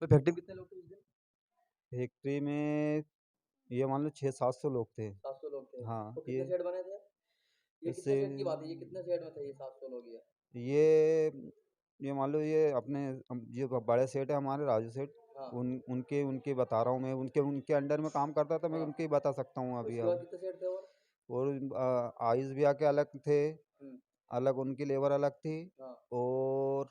तो फैक्ट्री में कितने लोग थे उस दिन? फैक्ट्री में ये मान लो 600-700 लोग थे। 700 लोग थे। हाँ, तो कितने शेड बने थे? ये कितने इससे शेड की बात है? ये कितने शेड में थे ये 700 लोग ये? ये ये मान लो ये अपने ये बड़े सेठ है हमारे राजू सेठ। हाँ, उनके उनके बता रहा हूँ मैं, उनके उनके अंडर में काम करता था, मैं हाँ। उनके ही बता सकता हूँ अभी उसके बाद अब। कितने शेड थे और? और आयुष भैया के अलग थे, हुँ, अलग उनकी लेबर अलग थी। हाँ, और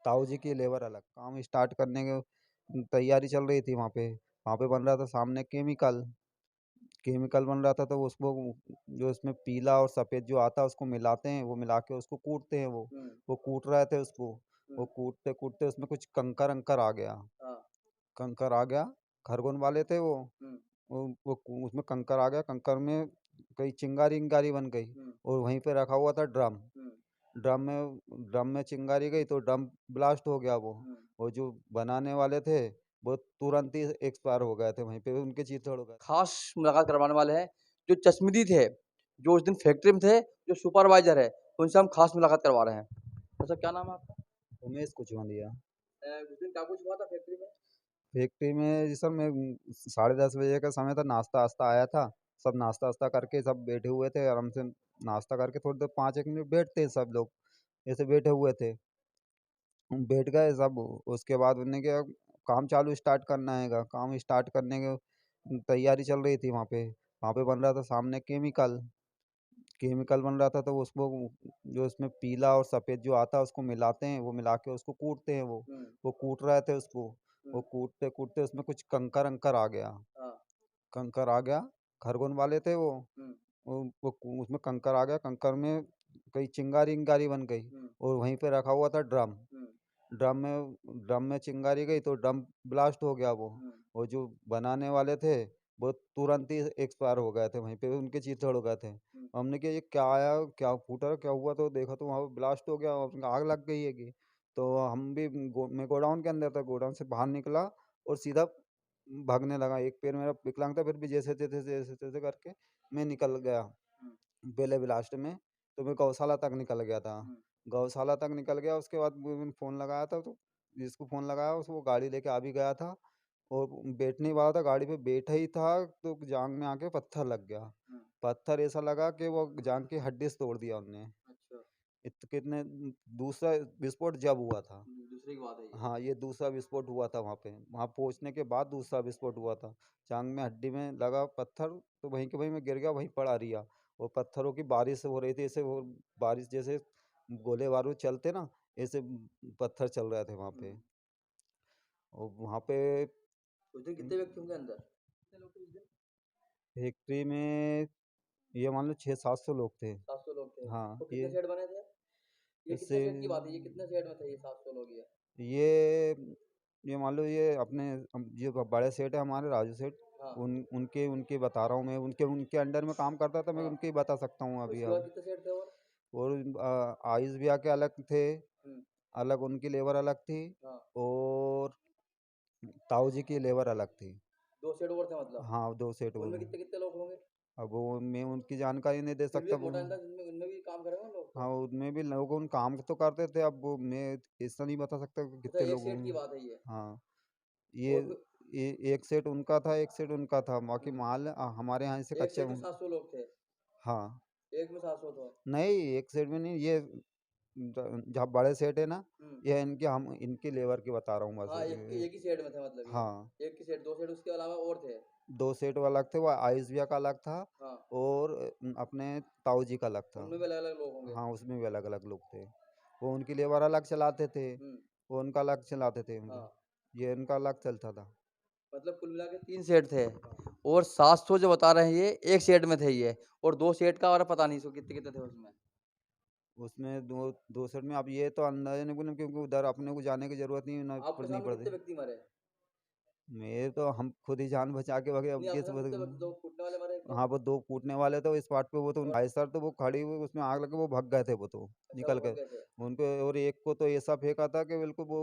ताऊ जी की लेबर अलग। काम स्टार्ट करने की तैयारी चल रही थी वहाँ पे बन रहा था सामने केमिकल। केमिकल बन रहा था तो उसको जो इसमें पीला और सफ़ेद जो आता है उसको मिलाते हैं, वो मिला के उसको कूटते हैं वो। हुँ, वो कूट रहे थे उसको। वो हुँ, कूटते-कूटते उसमें कुछ कंकर-अंकर आ गया। हाँ, कंकर आ गया, खरगोन वाले थे वो। हुँ, उसमें कंकर आ गया, कंकर में कई चिंगारी-विंगारी बन गई। हुँ, और वहीं पे रखा हुआ था ड्रम। हुँ, ड्रम में चिंगारी गई तो ड्रम ब्लास्ट हो गया वो। हुँ। और जो बनाने वाले थे, वो तुरंत ही एक्सपायर हो गए थे, वहीं पे उनके चीथड़ हो गए। ख़ास मुलाकात करवाने वाले हैं, जो चश्मदीद थे, जो उस दिन फैक्ट्री में थे, जो सुपरवाइज़र है, उनसे हम ख़ास मुलाकात करवा रहे हैं। तो सर क्या नाम है आपका? उमेश कुचवंतिया। उस दिन क्या कुछ हुआ था फैक्ट्री में? फैक्ट्री में जी सर मैं 10:30 बजे का समय था, नाश्ता-वाश्ता आया था। सब नाश्ता-वाश्ता करके सब बैठे हुए थे आराम से। नाश्ता करके थोड़ी देर 5-1 मिनट बैठते हैं सब लोग, ऐसे बैठे हुए थे। बैठ गए सब। उसके बाद उन्होंने क्या, काम चालू स्टार्ट करना हैगा। काम स्टार्ट करने की तैयारी चल रही थी वहाँ पे बन रहा था सामने केमिकल। केमिकल बन रहा था तो उसको जो इसमें पीला और सफ़ेद जो आता है उसको मिलाते हैं, वो मिला के उसको कूटते हैं वो। हुँ, वो कूट रहे थे उसको। वो हुँ, कूटते-कूटते उसमें कुछ कंकर-अंकर आ गया। हाँ, कंकर आ गया, खरगोन वाले थे वो। हुँ, उसमें कंकर आ गया, कंकर में कई चिंगारी-विंगारी बन गई। हुँ, और वहीं पे रखा हुआ था ड्रम। हुँ, ड्रम में चिंगारी गई तो ड्रम ब्लास्ट हो गया वो। हुँ, और जो बनाने वाले थे, वो तुरंत ही एक्सपायर हो गए थे, वहीं पे उनके चीथड़ हो गए थे। हुँ, हमने कहा ये क्या आया, क्या फूटा, क्या हुआ, तो देखा तो वहाँ पे ब्लास्ट हो गया और आग लग गई हैगी। तो हम भी मैं गोडाउन के अंदर था, गोडाउन से बाहर निकला और सीधा भागने लगा। एक पैर मेरा विकलांग था, फिर भी जैसे-तैसे करके मैं निकल गया। हुँ, पहले ब्लास्ट में तो मैं गौशाला तक निकल गया था। हुँ, गौशाला तक निकल गया, उसके बाद वो मैंने फ़ोन लगाया था, तो जिसको फ़ोन लगाया उसको गाड़ी लेके आ भी गया था। और बैठने ही वाला था, गाड़ी पे बैठा ही था तो जाँघ में आके पत्थर लग गया। हुँ, पत्थर ऐसा लगा कि वो जाँघ की हड्डी से तोड़ दिया उनने। अच्छा, कितने दूसरा विस्फोट जब हुआ था। दूसरे की बात है ये। हाँ, ये दूसरा विस्फोट हुआ था वहाँ पे। वहाँ पहुँचने के बाद दूसरा विस्फोट हुआ था। जाँघ में हड्डी में लगा पत्थर, तो वहीं के वहीं मैं गिर गया, वहीं पड़ा रिया। और पत्थरों की बारिश हो रही थी, ऐसे वो बारिश जैसे गोले-बारूद चलते ना, ऐसे पत्थर चल रहे थे वहाँ पे। हुँ, और वहाँ पे उस दिन कितने व्यक्ति होंगे अंदर? कितने लोग थे उस दिन? फैक्ट्री में ये मान लो 600-700 लोग थे। 700 लोग थे। हाँ, तो कितने शेड बने थे? ये इससे कितने शेड की बात है? ये कितने शेड में थे ये 700 लोग ये? ये ये मान लो ये अपने ये बड़े सेठ है हमारे राजू सेठ। हाँ, उनके उनके बता रहा हूँ मैं, उनके उनके अंडर में काम करता था, मैं हाँ। उनके ही बता सकता हूँ अभी उसके बाद अब। कितने शेड थे और? और आयुष भैया के अलग थे, हुँ, अलग उनकी लेबर अलग थी। हाँ। और ताऊ जी की लेबर अलग थी। 2 शेड और थे मतलब? हाँ, 2 सेठ तो वो उनमें थे। कितने-कितने लोग होंगे? अब वो मैं उनकी जानकारी नहीं दे फिर भी सकता एक वो। मोटा अंदाज़ उनमें उनमें भी काम करे होंगे लोग हाँ, तो? उनमें भी लोग उन काम तो करते थे, अब वो मैं ऐसा नहीं बता सकता कि अच्छा कितने 1 लोग शेड की होंगे। बात है ये। हाँ, ये और ब एक सेट उनका था, एक सेट उनका था, बाकी हुँ, माल हमारे यहाँ से एक कच्चा शेड में 700 लोग थे, हाँ। एक में 700 थे। नहीं, एक सेट में नहीं, ये जहाँ बड़े सेट है ना, हुँ, ये इनके हम इनकी लेबर की बता रहा हूँ बस। हाँ, एक ही शेड में थे मतलब ये। हाँ, एक ही शेड 2 शेड उसके अलावा और थे। 2 सेट वो अलग थे, वो आयुष भैया का अलग था। हाँ, और अपने ताऊ जी का अलग था। उनमें भी अलग-अलग लोग होंगे। हाँ, उसमें भी अलग-अलग लोग थे। वो उनकी लेबर अलग चलाते थे, हुँ, वो उनका अलग चलाते थे हाँ। ये इनका अलग चलता था। मतलब कुल मिला के 3 शेड थे और 700 जो बता रहे हैं ये 1 शेड में थे ये और 2 शेड का और पता नहीं सो कितने-कितने थे उसमें। उसमें 2 सेट में अब ये तो अंदाज़ा नहीं, क्योंकि उधर अपने को जाने की ज़रूरत नहीं ना आपके पड़नी सामने पड़ती। कितने व्यक्ति मरे? मेरे तो हम खुद ही जान बचा के भागे, अब नहीं, आपके कैसे सामने बच। कितने व्यक्ति 2 कूटने वाले मरे 1 तो? हाँ, वो 2 कूटने वाले थे इस पार्ट पे, वो तो और भाई साहब तो वो खड़ी हुई उसमें आग लगे, वो भाग गए थे वो तो, अच्छा वो निकल के। भाग गए थे। उनको और एक को तो ऐसा फेंका था कि बिल्कुल वो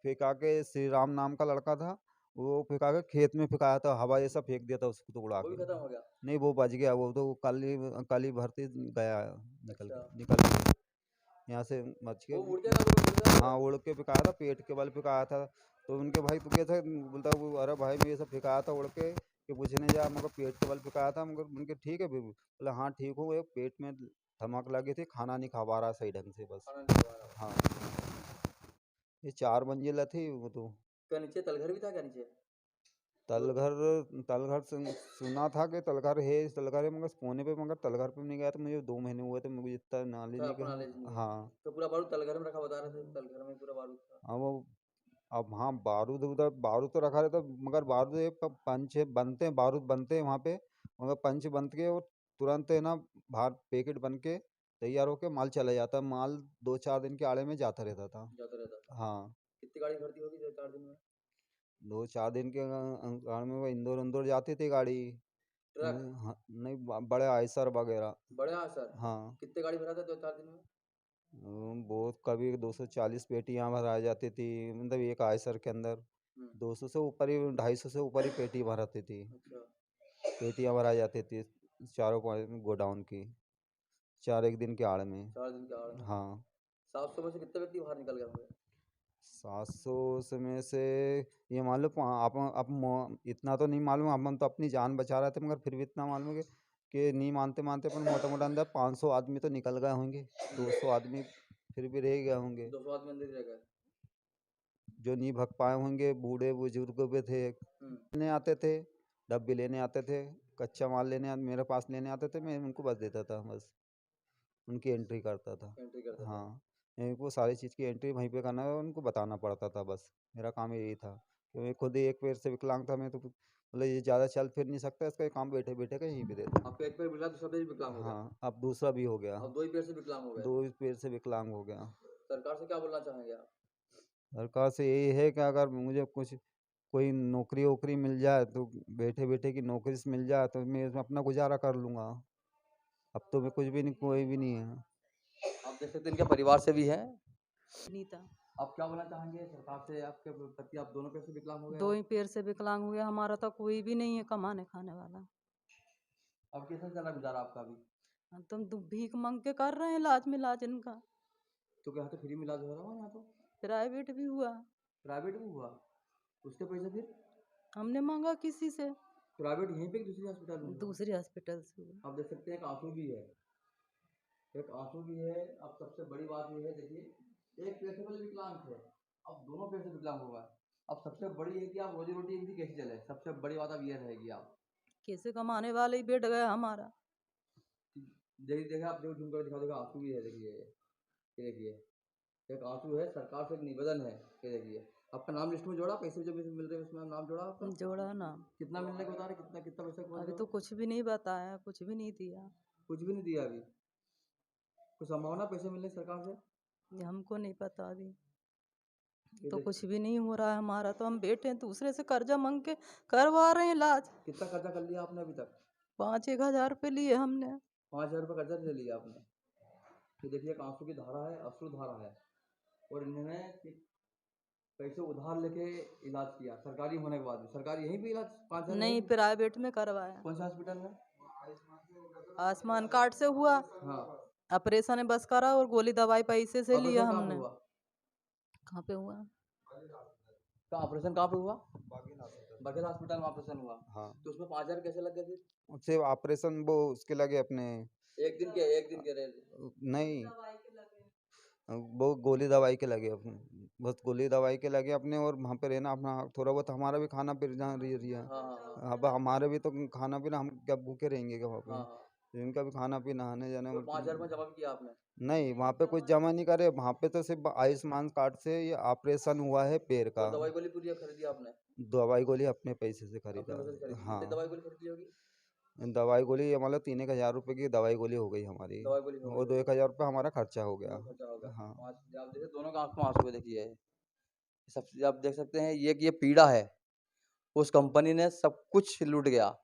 फेंका के, श्री राम नाम का लड़का था, वो फेंका के खेत में फेंकाया था, हवा ऐसा फेंक दिया था उसको तो उड़ा वो भी के। खत्म हो गया। नहीं, वो बच गया, वो तो कल ही भर्ती गया, अच्छा, निकल के यहाँ से बच के। वो उड़ जाएगा, वो उड़ जाएगा हाँ, वो? उड़ के फेंकाया था, पेट के बल फेंकाया था। तो उनके भाई तो कैसे बोलता वो, अरे भाई मैं ये सब फेंकाया था उड़ के कि पूछने जा, मगर पेट के बल फेंकाया था, मगर उनके ठीक है बोला हाँ ठीक हूँ, ये पेट में धमक लगी थी, खाना नहीं खा पा रहा सही ढंग से बस। खाना नहीं खा रहा। हाँ, ये 4 मंजिला थी वो तो। क्या नीचे तलघर भी था क्या नीचे? तलघर, तलघर सुना था कि तलघर है, मगर सोने पे, मगर तलघर पे नहीं गया था, मुझे 2 महीने हुए थे, मुझे इतना नॉलेज तो नहीं आपको कि। नॉलेज नहीं है। हाँ। तो पूरा बारूद तलघर में रखा बता रहे थे, तलघर में पूरा बारूद था। अब वो, अब हाँ बारूद उधर, बारूद तो रखा रहता, मगर बारूद ये पंच बनते हैं, बारूद बनते हैं वहाँ पे, मगर पंच बन के वो तुरंत है ना बाहर पैकेट बन के तैयार होके माल चला जाता, माल 2-4 दिन के आड़े में जाता रहता था। जाता रहता था। हाँ, कितनी गाड़ी भरती होगी 2-4 दिन में? 2-4 दिन के आड़ में वो इंदौर इंदौर जाती थी गाड़ी। ट्रक? हाँ, नहीं बड़े आयसर वगैरह। बड़े हाँ सर। हाँ। कितने गाड़ी भरा था 2-4 दिन में? बहुत, कभी 240 पेटियां भरा जाती थी, मतलब एक आयसर के अंदर हम्म। 200 से ऊपर ही, 250 से ऊपर ही पेटी भराती थी। अच्छा। पेटियां भराई जाती थी चारों गोडाउन की, 4 एक दिन के आड़ में। 4 दिन के आड़ में। हाँ। 700 में से कितने व्यक्ति बाहर निकल गए होंगे? 700 में से ये मान लो आप इतना तो नहीं मालूम, हम तो अपनी जान बचा रहे थे, मगर फिर भी इतना मालूम है कि नहीं मानते मानते अपन मोटा मोटा अंदर 500 आदमी तो निकल गए होंगे, 200 आदमी फिर भी रह गए होंगे, 200 आदमी अंदर ही रह गए। जो नहीं भग पाए होंगे, बूढ़े बुजुर्ग भी थे। हम्म। लेने आते थे, डब्बे लेने आते थे, कच्चा माल मेरे पास लेने आते थे, मैं उनको बस देता था, बस उनकी एंट्री करता था। एंट्री करता था। हाँ, मेरे को सारी चीज़ की एंट्री वहीं पे करना है, उनको बताना पड़ता था बस, मेरा काम यही था कि मैं खुद ही एक पैर से विकलांग था, मैं तो मतलब ये ज़्यादा चल फिर नहीं सकता, इसका काम बैठे बैठे का यहीं पे दे दो। आपका एक पैर मिला, दूसरा पैर भी विकलांग हो गया। हाँ, अब दूसरा भी हो गया, अब 2 ही पैर से विकलांग हो गए। 2 पैर से विकलांग हो गया। सरकार से क्या बोलना चाहेंगे आप? सरकार से यही है कि अगर मुझे कुछ कोई नौकरी वोकरी मिल जाए, तो बैठे बैठे की नौकरी से मिल जाए, तो मैं इसमें अपना गुजारा कर लूँगा। अब तो मैं कुछ भी नहीं, कोई भी नहीं है। आप देख सकते हैं इनके परिवार से भी हैं। नीता आप क्या बोलना चाहेंगे सरकार से? आपके पति, आप दोनों पैर से विकलांग हो गए दो आप? ही पैर से विकलांग हो गया, हमारा तो कोई भी नहीं है कमाने खाने वाला। अब कैसे चला गुजारा आपका अभी? तुम भीख मांग के कर रहे हैं इलाज मिलाज इनका। तो क्या यहाँ तो फ्री में इलाज हो रहा है यहाँ तो? प्राइवेट भी हुआ, प्राइवेट में हुआ? उसके पैसे फिर? हमने मांगा किसी से, प्राइवेट यहीं पे कि दूसरी हॉस्पिटल में हुआ? दूसरे हॉस्पिटल से हुआ। आप देख सकते हैं एक आंसू भी है, एक आंसू भी है। अब सबसे बड़ी बात ये है, देखिए, एक पैर से पहले विकलांग थे, अब दोनों पैर से विकलांग हो गए। अब सबसे बड़ी है कि आप रोजी रोटी इनकी कैसे चले, सबसे बड़ी बात अब ये रहेगी आप कैसे कमाने वाले ही बैठ गया हमारा। देखिए आप जो झूम कर दिखा दोगे, आंसू भी है, देखिए ये देखिए, एक आंसू है। सरकार से एक निवेदन है, ये देखिए, आपका नाम लिस्ट में जोड़ा, पैसे जो भी मिल रहे हैं उसमें नाम जोड़ा आपका? जोड़ा ना, कितना मिलने को बता रहे, कितना कितना पैसा बोल अभी रहे तो हो? कुछ भी नहीं बताया, कुछ भी नहीं दिया। कुछ भी नहीं दिया अभी? कुछ संभावना पैसे मिलने की सरकार से? ये हमको नहीं पता अभी, ये तो देख, कुछ भी नहीं हो रहा है हमारा, तो हम बैठे हैं दूसरे से कर्जा मांग के करवा रहे हैं इलाज। कितना कर्जा कर लिया आपने अभी तक? 5-1 हज़ार रुपये लिए हमने। 5,000 रुपये कर्जा ले लिया आपने? तो देखिए एक आंसू की धारा है, अश्रु धारा है, और इन्होंने पैसे उधार लेके इलाज किया, सरकारी होने के बाद भी। सरकारी यहीं पे इलाज 5,000 नहीं, यहीं? प्राइवेट में करवाया, कौन सा हॉस्पिटल में? आयुष्मान कार्ड से हुआ। हाँ। ऑपरेशन बस करा और गोली दवाई पैसे से लिया ऑपरेशन कहाँ पे हमने। हुआ? कहाँ पे हुआ? का ऑपरेशन कहाँ पे हुआ? बाकी बघेल हॉस्पिटल में ऑपरेशन हुआ। हाँ, तो उसमें 5,000 कैसे लग गए फिर? उससे ऑपरेशन वो उसके लगे अपने, एक दिन के रहे? नहीं वो गोली दवाई के लगे अपने, बस गोली दवाई के लगे अपने, और वहाँ पे रहना अपना, थोड़ा बहुत हमारा भी खाना पीना रही है। हाँ हाँ अब हमारे भी तो खाना पीना, हम क्या भूखे रहेंगे क्या वहाँ हाँ पे? हाँ। इनका भी खाना पीना आने जाने तो 5,000 में जमा भी किया आपने? नहीं, वहाँ पे कुछ जमा नहीं करे, वहाँ पे तो सिर्फ आयुष्मान कार्ड से ये ऑपरेशन हुआ है पैर का। और दवाई गोली पूरी खरीदी आपने? दवाई गोली अपने पैसे से अपने खरीदा। पैसे से खरीदी? हाँ, कितनी दवाई गोली खरीदी होगी? दवाई गोली ये मतलब 3-1 हज़ार रुपये की दवाई गोली हो गई हमारी, दवाई गोली हो गई और होगी। 2-1 हज़ार रुपये हमारा खर्चा हो गया। दोनों खर्चा होगा। हाँ। 5 आप देखिए दोनों का आंख में आंसू है, देखिए सबसे आप देख सकते हैं, ये कि ये पीड़ा है, उस कंपनी ने सब कुछ लूट गया।